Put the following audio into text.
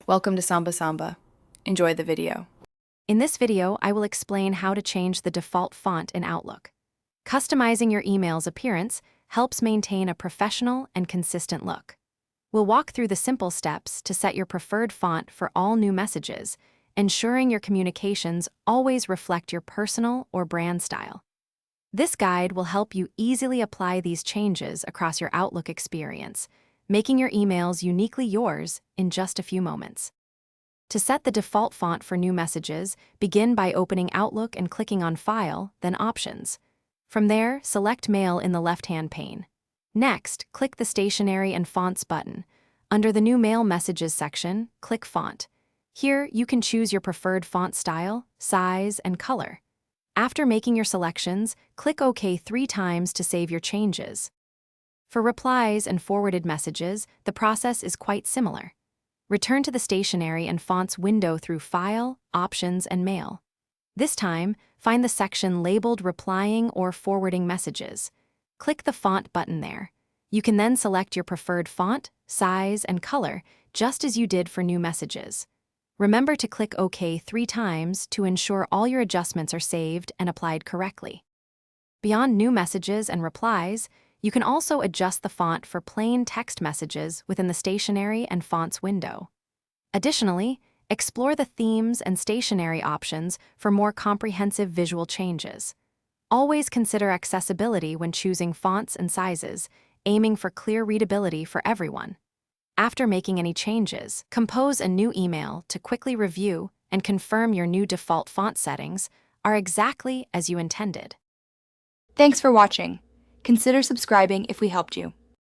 Welcome to Samba Samba. Enjoy the video. In this video, I will explain how to change the default font in Outlook. Customizing your email's appearance helps maintain a professional and consistent look. We'll walk through the simple steps to set your preferred font for all new messages, ensuring your communications always reflect your personal or brand style. This guide will help you easily apply these changes across your Outlook experience, making your emails uniquely yours in just a few moments. To set the default font for new messages, begin by opening Outlook and clicking on File, then Options. From there, select Mail in the left-hand pane. Next, click the Stationery and Fonts button. Under the New Mail Messages section, click Font. Here, you can choose your preferred font style, size, and color. After making your selections, click OK 3 times to save your changes. For replies and forwarded messages, the process is quite similar. Return to the Stationery and Fonts window through File, Options, and Mail. This time, find the section labeled Replying or Forwarding Messages. Click the Font button there. You can then select your preferred font, size, and color, just as you did for new messages. Remember to click OK 3 times to ensure all your adjustments are saved and applied correctly. Beyond new messages and replies, you can also adjust the font for plain text messages within the Stationery and Fonts window. Additionally, explore the Themes and Stationery options for more comprehensive visual changes. Always consider accessibility when choosing fonts and sizes, aiming for clear readability for everyone. After making any changes, compose a new email to quickly review and confirm your new default font settings are exactly as you intended. Thanks for watching. Consider subscribing if we helped you.